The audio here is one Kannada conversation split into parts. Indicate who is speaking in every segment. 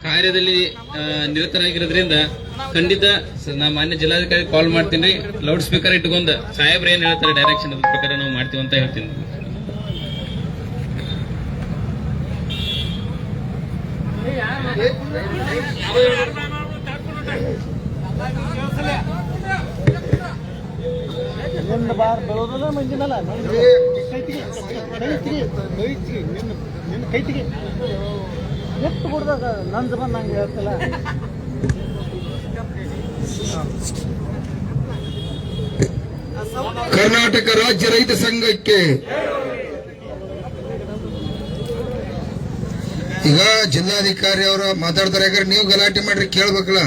Speaker 1: ಕಾರ್ಯದಲ್ಲಿ ನಿರತರಾಗಿರೋದ್ರಿಂದ ಖಂಡಿತ ನಾ ಮಾನ್ಯ ಜಿಲ್ಲಾಧಿಕಾರಿ ಕಾಲ್ ಮಾಡ್ತೀನಿ. ಲೌಡ್ ಸ್ಪೀಕರ್ ಇಟ್ಕೊಂಡು ಸಾಹೇಬ್ರು ಏನ್ ಹೇಳ್ತಾರೆ ಡೈರೆಕ್ಷನ್ ಅದ್ರ ಪ್ರಕಾರ ನಾವು ಮಾಡ್ತೀವಿ ಅಂತ ಹೇಳ್ತೀನಿ.
Speaker 2: ಕರ್ನಾಟಕ ರಾಜ್ಯ ರೈತ ಸಂಘಕ್ಕೆ ಈಗ ಜಿಲ್ಲಾಧಿಕಾರಿ ಅವರ ಮಾತಾಡ್ತಾರೆ. ಯಾಕಂದ್ರೆ ನೀವು ಗಲಾಟೆ ಮಾಡ್ರಿ ಕೇಳ್ಬೇಕಲ್ಲ.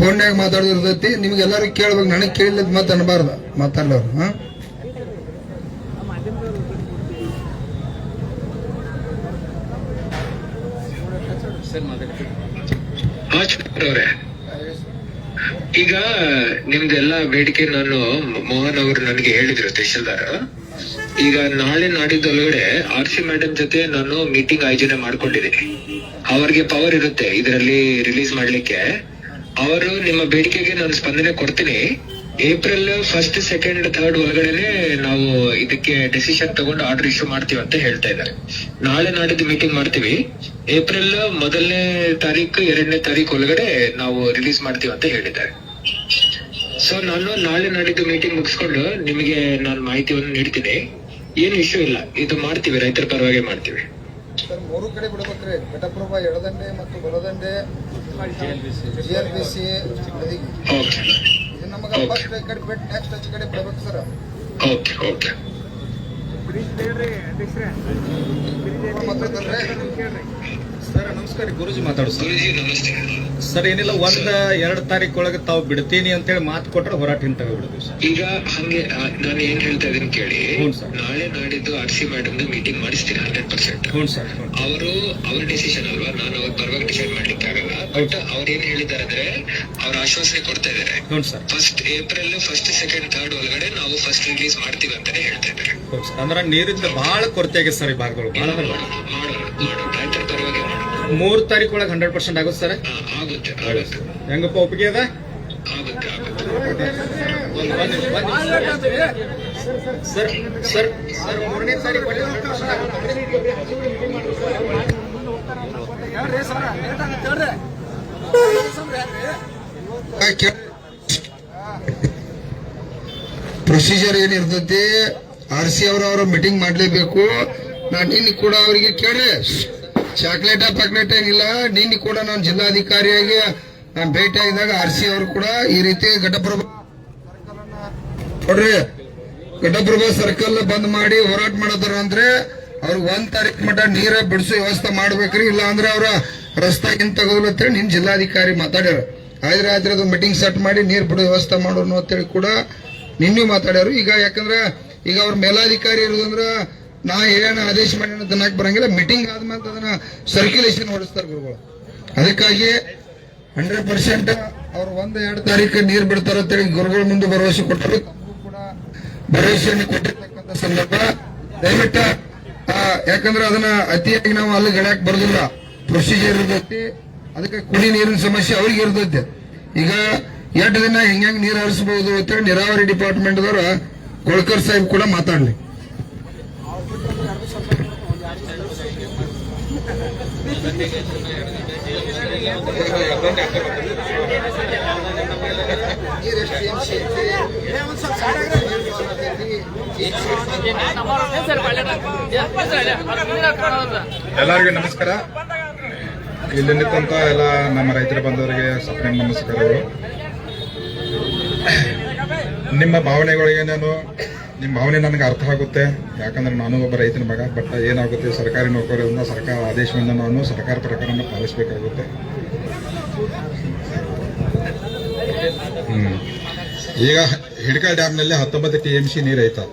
Speaker 2: ಫೋನ್ಯಾಗ ಮಾತಾಡೋದಿರ್ತೈತಿ, ನಿಮ್ಗೆಲ್ಲರೂ ಕೇಳ್ಬೇಕು. ನನಗೆ ಕೇಳಿದ್ ಮಾತು ಅನ್ಬಾರ್ದು ಮಾತಾಡೋರು.
Speaker 3: ಈಗ ನಿಮ್ದೆಲ್ಲ ಬೇಡಿಕೆ ನಾನು ಮೋಹನ್ ಅವರು ನನಗೆ ಹೇಳಿದ್ರು ತಹಶೀಲ್ದಾರ್. ಈಗ ನಾಳೆ ನಾಡಿದ್ದೊಳಗಡೆ RC ಮೇಡಮ್ ಜೊತೆ ನಾನು ಮೀಟಿಂಗ್ ಆಯೋಜನೆ ಮಾಡ್ಕೊಂಡಿದ್ದೀನಿ. ಅವ್ರಿಗೆ ಪವರ್ ಇರುತ್ತೆ ಇದರಲ್ಲಿ ರಿಲೀಸ್ ಮಾಡ್ಲಿಕ್ಕೆ. ಅವರು ನಿಮ್ಮ ಬೇಡಿಕೆಗೆ ನಾನು ಸ್ಪಂದನೆ ಕೊಡ್ತೀನಿ. ಏಪ್ರಿಲ್ 1, 2, 3 ಒಳಗಡೆನೆ ನಾವು ಇದಕ್ಕೆ ಡೆಸಿಷನ್ ತಗೊಂಡು ಆರ್ಡರ್ ಇಶ್ಯೂ ಮಾಡ್ತೀವಿ ಅಂತ ಹೇಳ್ತಾ ಇದ್ದಾರೆ. ನಾಳೆ ನಾಡಿದ್ದು ಮೀಟಿಂಗ್ ಮಾಡ್ತೀವಿ. ಏಪ್ರಿಲ್ 1ನೇ ತಾರೀಕು 2ನೇ ತಾರೀಕು ಒಳಗಡೆ ನಾವು ರಿಲೀಸ್ ಮಾಡ್ತೀವಿ ಅಂತ ಹೇಳಿದ್ದಾರೆ. ಸೊ ನಾನು ನಾಳೆ ನಾಡಿದ್ದು ಮೀಟಿಂಗ್ ಮುಗಿಸ್ಕೊಂಡು ನಿಮಗೆ ನಾನು ಮಾಹಿತಿಯನ್ನು ನೀಡ್ತೀನಿ. ಏನು ಇಶ್ಯೂ ಇಲ್ಲ, ಇದು ಮಾಡ್ತೀವಿ, ರೈತರ ಪರವಾಗಿ ಮಾಡ್ತೀವಿ.
Speaker 2: ಮೂರು ಕಡೆ ಬಿಡಬೇಕ್ರಿ, ಘಟಪ್ರಭಾ, ಎಡದಂಡೆ ಮತ್ತು ಬಲದಂಡೆ, GLBC. ಇದು ನಮಗೆ ಫಸ್ಟ್ ಕಡೆ ಬಿಟ್ಟು ನೆಕ್ಸ್ಟ್ ಕಡೆ ಬಿಡಬೇಕು ಸರ್.
Speaker 3: ಓಕೆ ಓಕೆ
Speaker 4: ಸರ್ ನಮಸ್ಕಾರ. ಗುರುಜಿ ಮಾತಾಡೋದು.
Speaker 3: ಗುರುಜಿ ನಮಸ್ತೆ
Speaker 4: ಸರ್ ಏನಿಲ್ಲ, 1-2 ತಾರೀಕು ಒಳಗೆ ತಾವು ಬಿಡ್ತೀನಿ ಅಂತೇಳಿ ಮಾತು ಕೊಟ್ಟರೆ ಹೋರಾಟ ಹಿಂತಗಬಿಡುದು ಸರ್.
Speaker 3: ಈಗ ಹಂಗೆ ನಾನು ಏನ್ ಹೇಳ್ತಾ ಇದೀನಿ ಕೇಳಿ.
Speaker 4: ಸರ್
Speaker 3: ನಾಳೆ ನಾಡಿದ್ದು RC ಮೇಡಮ್ ಮೀಟಿಂಗ್ ಮಾಡಿಸ್ತೀನಿ 100%.
Speaker 4: ಹ್ಞೂ ಸರ್.
Speaker 3: ಅವರು ಅವ್ರ ಡಿಸಿಷನ್ ಅಲ್ವಾ, ನಾನು ಅವ್ರ ಪರವಾಗಿ ಡಿಸೈಡ್ ಮಾಡ್ಲಿಕ್ಕೆ ಆಗಲ್ಲ. ಬಟ್ ಅವ್ರು ಏನ್ ಹೇಳಿದ್ದಾರೆ ಅಂದ್ರೆ ಅವ್ರ ಆಶ್ವಾಸನೆ ಕೊಡ್ತಾ ಇದಾರೆ.
Speaker 4: ಹ್ಞೂ ಸರ್.
Speaker 3: ಏಪ್ರಿಲ್ 1, 2, 3 ಒಳಗಡೆ ನಾವು ಫಸ್ಟ್ ರಿಲೀಸ್ ಮಾಡ್ತೀವಿ ಅಂತಾನೆ ಹೇಳ್ತಾ ಇದ್ದಾರೆ.
Speaker 4: ಅಂದ್ರೆ ನೀರಿಂದ ಬಹಳ ಕೊರತೆ ಆಗಿದೆ ಸರ್ ಈ ಭಾಗಗಳು.
Speaker 3: ಮಾಡೋಣ ರೈತರ ಪರವಾಗಿ ಮಾಡೋಣ.
Speaker 4: 3 ತಾರೀಕು ಒಳಗೆ 100% ಆಗುತ್ತೆ ಸರ್.
Speaker 3: ಆಗುತ್ತೆ
Speaker 4: ಹೆಂಗಪ್ಪ, ಒಪ್ಪಿಗೆ ಅದ?
Speaker 3: ಆಗುತ್ತೆ
Speaker 4: ಸರ್ ಸರ್ ಸರ್ 3ನೇ ತಾರೀಕು
Speaker 2: ಪ್ರೊಸೀಜರ್ ಏನಿರ್ತೈತಿ, RC ಅವರ ಮೀಟಿಂಗ್ ಮಾಡ್ಲೇಬೇಕು. ನಾನು ನಿನ್ನೆ ಕೂಡ ಅವರಿಗೆ ಕೇಳ್ರೆ ಚಾಕ್ಲೇಟ್ ಏನಿಲ್ಲ. ನಿನ್ನೆ ಕೂಡ ನಾನು ಜಿಲ್ಲಾಧಿಕಾರಿಯಾಗಿ ನಾನು ಭೇಟಿ ಆಗಿದಾಗ RC ಅವರು ಕೂಡ ಈ ರೀತಿ ಘಟಪ್ರಭಾ ಸರ್ಕಲ್ ಬಂದ್ ಮಾಡಿ ಹೋರಾಟ ಮಾಡತಾರ ಅಂದ್ರೆ ಅವ್ರು 1 ತಾರೀಕು ಮಟ್ಟ ನೀರ ಬಿಡಿಸೋ ವ್ಯವಸ್ಥೆ ಮಾಡ್ಬೇಕ್ರಿ. ಇಲ್ಲ ಅಂದ್ರೆ ಅವ್ರ ರಸ್ತೆ ತಗೋಲ್ಲ ಅಂತೇಳಿ ನಿನ್ ಜಿಲ್ಲಾಧಿಕಾರಿ ಮಾತಾಡ್ಯಾರ. ರಾತ್ರಿ ಅದು ಮೀಟಿಂಗ್ ಸೆಟ್ ಮಾಡಿ ನೀರ್ ಬಿಡೋ ವ್ಯವಸ್ಥೆ ಮಾಡೋನು ಅಂತೇಳಿ ಕೂಡ ನಿನ್ನೂ ಮಾತಾಡ್ಯಾರು. ಈಗ ಯಾಕಂದ್ರೆ ಈಗ ಅವ್ರ ಮೇಲಾಧಿಕಾರಿ ಇರೋದಂದ್ರ ನಾ ಏನ ಆದೇಶ ಮಾಡಿ ಅನ್ನಕ್ ಬರಂಗಿಲ್ಲ. ಮೀಟಿಂಗ್ ಆದ್ಮೇಲೆ ಅದನ್ನ ಸರ್ಕ್ಯುಲೇಷನ್ ಹೊಡಿಸ್ತಾರ ಗುರುಗಳು. ಅದಕ್ಕಾಗಿ 100% ಅವ್ರು 1-2 ತಾರೀಕು ನೀರ್ ಬಿಡ್ತಾರ ಅಂತೇಳಿ ಗುರುಗಳ ಮುಂದೆ ಭರವಸೆ ಕೊಟ್ಟರು. ಕೂಡ ಭರವಸೆಯನ್ನು ಕೊಟ್ಟಿರ್ತಕ್ಕಂಥ ಸಂದರ್ಭ ದಯವಿಟ್ಟು ಯಾಕಂದ್ರೆ ಅದನ್ನ ಅತಿಯಾಗಿ ನಾವು ಅಲ್ಲಿ ಗಡ್ಯಾಕ್ ಬರೋದಿಲ್ಲ. ಪ್ರೊಸೀಜರ್ ಇರ್ತೈತಿ. ಅದಕ್ಕೆ ಕುಡಿ ನೀರಿನ ಸಮಸ್ಯೆ ಅವ್ರಿಗೆ ಇರ್ತೈತೆ. ಈಗ 2 ದಿನ ಹೆಂಗ್ ನೀರು ಹರಿಸಬಹುದು ಅಂತೇಳಿ ನೀರಾವರಿ ಡಿಪಾರ್ಟ್ಮೆಂಟ್ ದವರ ಕೊಳ್ಕರ್ ಸಾಹೇಬ್ ಕೂಡ ಮಾತಾಡ್ಲಿ.
Speaker 5: ಎಲ್ಲರಿಗೂ ನಮಸ್ಕಾರ. ಇಲ್ಲಿ ನಿಂತ ಎಲ್ಲ ನಮ್ಮ ರೈತರ ಬಂದವರಿಗೆ ಸಪ್ರೇಟ್ ನಮಸ್ಕಾರಗಳು. ನಿಮ್ಮ ಭಾವನೆಗಳಿಗೆ ನಿಮ್ಮ ಭಾವನೆ ನನಗೆ ಅರ್ಥ ಆಗುತ್ತೆ. ಯಾಕಂದ್ರೆ ನಾನು ಒಬ್ಬ ರೈತನ ಮಗ. ಬಟ್ ಏನಾಗುತ್ತೆ, ಸರ್ಕಾರಿ ನೌಕರರಿಂದ ಸರ್ಕಾರ ಆದೇಶವನ್ನು ನಾನು ಸರ್ಕಾರ ಪ್ರಕಾರನ ಪಾಲಿಸಬೇಕಾಗುತ್ತೆ. ಈಗ ಹಿಡಕಲ್ ಡ್ಯಾಮ್ನಲ್ಲಿ 19 TMC ನೀರು ಐತೆ.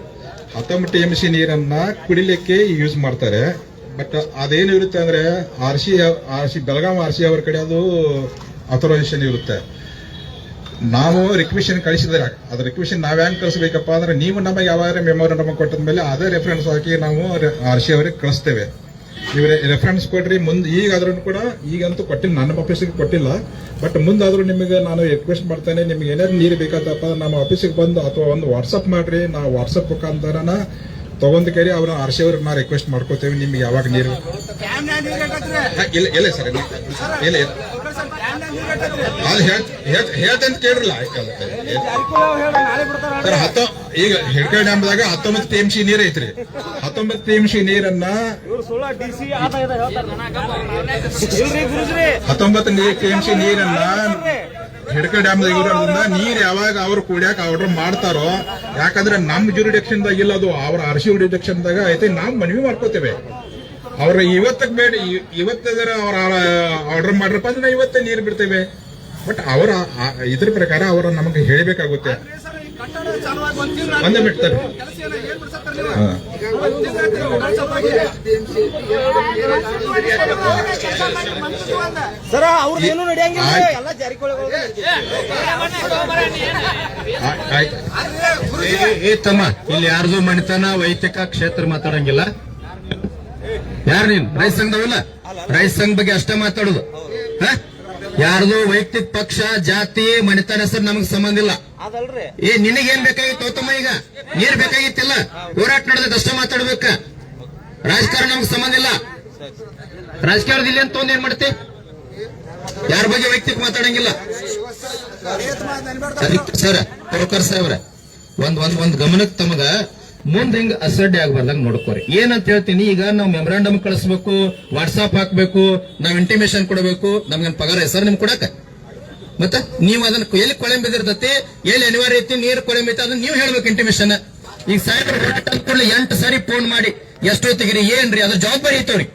Speaker 5: 19 TMC ನೀರನ್ನ ಕುಡಿಲಿಕ್ಕೆ ಯೂಸ್ ಮಾಡ್ತಾರೆ. ಬಟ್ ಅದೇನು ಇರುತ್ತೆ ಅಂದ್ರೆ RC ಬೆಳಗಾವಿ RC ಅವ್ರ ಕಡೆ ಅದು ಅಥರೈಸೇಷನ್ ಇರುತ್ತೆ. ನಾವು ರಿಕ್ವೆಷನ್ ಕಳಿಸಿದ್ರೆ ಅದ್ರ ರಿಕ್ವೆಷನ್ ನಾವ್ ಹೆಂಗ್ ಕಳಿಸ್ಬೇಕಪ್ಪ ಅಂದ್ರೆ ನೀವು ನಮಗೆ ಯಾವಾಗ ಮೆಮೊರಂಡಮ್ ಕೊಟ್ಟದ ಮೇಲೆ ಅದೇ ರೆಫರೆನ್ಸ್ ಹಾಕಿ ನಾವು RC ಅವರಿಗೆ ಕಳಿಸ್ತೇವೆ. ನೀವು ರೆಫರೆನ್ಸ್ ಕೊಡ್ರಿ ಮುಂದೆ ಈಗಾದ್ರೂ ಕೂಡ ಈಗಂತೂ ಕೊಟ್ಟಿಲ್ಲ, ನನ್ನ ಆಫೀಸಿಗೆ ಕೊಟ್ಟಿಲ್ಲ. ಬಟ್ ಮುಂದಾದ್ರೂ ನಿಮಗೆ ನಾನು ರಿಕ್ವೆಸ್ಟ್ ಮಾಡ್ತೇನೆ, ನಿಮ್ಗೆ ಏನಾದ್ರು ನೀರು ಬೇಕಾದಪ್ಪ ನಮ್ಮ ಆಫೀಸಿಗೆ ಬಂದು ಅಥವಾ ಒಂದು ವಾಟ್ಸಪ್ ಮಾಡ್ರಿ. ನಾವು ವಾಟ್ಸಪ್ ಮುಖಾಂತರನ ತಗೊಂಡ್ ಕೇಳಿ ಅವ್ರ ಆರ್ಸಿ ಅವ್ರಿಗೆ ನಾ ರಿಕ್ವೆಸ್ಟ್ ಮಾಡ್ಕೋತೇವೆ ನಿಮ್ಗೆ ಯಾವಾಗ ನೀರು ಇಲ್ಲ ಸರ್ ಇಲ್ಲ ಅದು ಹೇಳ್ತಂತ ಕೇಳ್ರಲ್ಲ ಸರ್. ಈಗ ಹಿಡ್ಕಲ್ ಡ್ಯಾಮ್ದಾಗ 19 TMC ನೀರ್ ಐತ್ರಿ. 19 TMC ನೀರನ್ನ 19 TMC ನೀರನ್ನ ಹಿಡ್ಕಲ್ ಡ್ಯಾಮ್ದಾಗ ಇರೋದ್ರಿಂದ ನೀರ್ ಯಾವಾಗ ಅವ್ರು ಕುಡಿಯಾಕ ಆರ್ಡರ್ ಮಾಡ್ತಾರೋ, ಯಾಕಂದ್ರೆ ನಮ್ ಜುರಿಡಿಕ್ಷನ್ ದಾಗ ಇಲ್ಲ, ಅದು ಅವ್ರ ಆರ್ಸಿ ಜುರಿಡಿಕ್ಷನ್ ದಾಗ ಐತೆ. ನಾವು ಮನವಿ ಮಾಡ್ಕೋತೇವೆ ಅವ್ರ ಇವತ್ತಕ್ ಬೇಡ, ಇವತ್ತದರ ಅವ್ರ ಆರ್ಡರ್ ಮಾಡ್ರಪ್ಪ ಅಂದ್ರೆ ನಾವು ಇವತ್ತೇ ನೀರು ಬಿಡ್ತೇವೆ. ಬಟ್ ಅವರ ಇದ್ರ ಪ್ರಕಾರ ಅವರ ನಮಗೆ ಹೇಳಬೇಕಾಗುತ್ತೆ. ಒಂದೇ ಬಿಡ್ತಾರೆ
Speaker 4: ಸರ್, ಅವ್ರದ್ದು ಏನು ನಡೆಯಂಗಿಲ್ಲ, ಎಲ್ಲ ಜಾರಿಕೊಳ್ಳಿ.
Speaker 6: ತಮ್ಮ ಇಲ್ಲಿ ಯಾರ್ದು ಮಣಿತನ ವೈಯಕ್ತಿಕ ಕ್ಷೇತ್ರ ಮಾತಾಡಂಗಿಲ್ಲ. ಯಾರು ನೀನ್ ರೈತ ಸಂಘದವಲ್ಲ? ರೈತ ಸಂಘ ಬಗ್ಗೆ ಅಷ್ಟೇ ಮಾತಾಡುದು. ಯಾರ್ದು ವೈಯಕ್ತಿಕ ಪಕ್ಷ ಜಾತಿ ಮಣಿತನ ಹೆಸರು ನಮಗ್ ಸಂಬಂಧ ಇಲ್ಲ. ನಿನಗೇನ್ ಬೇಕಾಗಿತ್ತು ತಮ್ಮ? ಈಗ ನೀರ್ ಬೇಕಾಗಿತ್ತಿಲ್ಲ, ಹೋರಾಟ ನಡೆದ ಅಷ್ಟೇ ಮಾತಾಡ್ಬೇಕ. ರಾಜಕಾರಣ ನಮ್ಗೆ ಸಂಬಂಧ ಇಲ್ಲ. ರಾಜಕಾರಣದ ಇಲ್ಲಿ ಅಂತ ಏನ್ ಮಾಡ್ತೆ? ಯಾರ ಬಗ್ಗೆ ವೈಯಕ್ತಿಕ ಮಾತಾಡಂಗಿಲ್ಲ ಸರ್. ಪ್ರೊಕರ್ ಸಾಹೇಬ್ರ ಒಂದ್ ಗಮನಕ್ಕೆ ತಮಗ ಮುಂದ್ ಹಿಂಗ್ ಅಸಡ್ಡೆ ಆಗ್ಬಾರ್ದಂಗ್ ನೋಡ್ಕೋರಿ. ಏನಂತ ಹೇಳ್ತೀನಿ, ಈಗ ನಾವು ಮೆಮೊರಾಂಡಮ್ ಕಳಿಸ್ಬೇಕು, ವಾಟ್ಸಾಪ್ ಹಾಕ್ಬೇಕು, ನಾವ್ ಇಂಟಿಮೇಶನ್ ಕೊಡಬೇಕು. ನಮ್ಗೇನ್ ಪಗಾರ ಸರ್ ನಿಮ್ ಕೊಡಕ? ಮತ್ತ ನೀವು ಅದನ್ನ ಎಲ್ಲಿ ಕೊಳೆಂಬ ಬಿದ್ದಿರ್ತತಿ, ಎಲ್ಲಿ ಅನಿವಾರ್ಯ ಐತಿ ನೀರು ಕೊಳೆಂಬ ಐತಿ ಅದನ್ನ ನೀವು ಹೇಳ್ಬೇಕು ಇಂಟಿಮೇಶನ್. ಈಗ ಸಾಹೇಬ್ರ ಹೋರಾಟ ಅಂದ್ಕೊಳ್ಳಿ 8 ಸಾರಿ ಫೋನ್ ಮಾಡಿ ಎಷ್ಟೊತ್ತಿಗಿರಿ ಏನ್ರಿ ಅದ್ರ ಜವಾಬ್ದಾರಿ ಐತವ್ರಿ.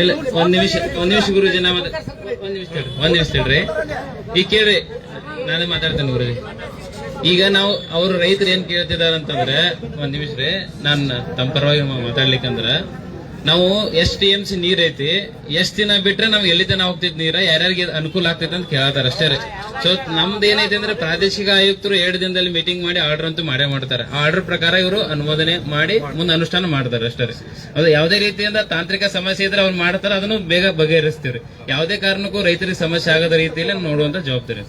Speaker 1: ಇಲ್ಲ ಒಂದ್ ನಿಮಿಷ ಗುರುಜಿ, ಒಂದ್ ನಿಮಿಷ ಹೇಳ್ರಿ. ಈಗ ಕೇಳ್ರಿ, ನಾನೇ ಮಾತಾಡ್ತೇನೆ ಗುರುಜಿ. ಈಗ ನಾವು ಅವ್ರ ರೈತರು ಏನ್ ಕೇಳ್ತಿದಾರ ಅಂತಂದ್ರೆ, ಒಂದ್ ನಿಮಿಷ ರೀ, ನಾನು ತಮ್ಮ ಪರವಾಗಿ ಮಾತಾಡ್ಲಿಕ್ಕಂದ್ರ, ನಾವು ಎಷ್ಟ್ TMC ನೀರ್ ಐತಿ, ಎಷ್ಟ್ ದಿನ ಬಿಟ್ರೆ ನಾವ್ ಎಲ್ಲಿ ತನ ಹೋಗ್ತಿದ್ ನೀರ, ಯಾರ್ಯಾರಿಗೆ ಅನುಕೂಲ ಆಗ್ತೈತೆ ಅಂತ ಕೇಳತ್ತಾರ ಅಷ್ಟೇ ರೀ. ಸೊ ನಮ್ದು ಏನೈತೆ ಅಂದ್ರೆ, ಪ್ರಾದೇಶಿಕ ಆಯುಕ್ತರು 2 ದಿನದಲ್ಲಿ ಮೀಟಿಂಗ್ ಮಾಡಿ ಆರ್ಡರ್ ಅಂತೂ ಮಾಡೇ ಮಾಡ್ತಾರೆ. ಆ ಆರ್ಡರ್ ಪ್ರಕಾರ ಇವರು ಅನುಮೋದನೆ ಮಾಡಿ ಮುಂದೆ ಅನುಷ್ಠಾನ ಮಾಡ್ತಾರೆ ಅಷ್ಟೇ ರೀ. ಅದು ಯಾವುದೇ ರೀತಿಯಿಂದ ತಾಂತ್ರಿಕ ಸಮಸ್ಯೆ ಇದ್ರೆ ಅವ್ರು ಮಾಡ್ತಾರೆ, ಅದನ್ನು ಬೇಗ ಬಗೆಹರಿಸ್ತೀವ್ರಿ. ಯಾವುದೇ ಕಾರಣಕ್ಕೂ ರೈತರಿಗೆ ಸಮಸ್ಯೆ ಆಗದ ರೀತಿಯಲ್ಲಿ ನೋಡುವಂತ ಜವಾಬ್ದಾರಿ.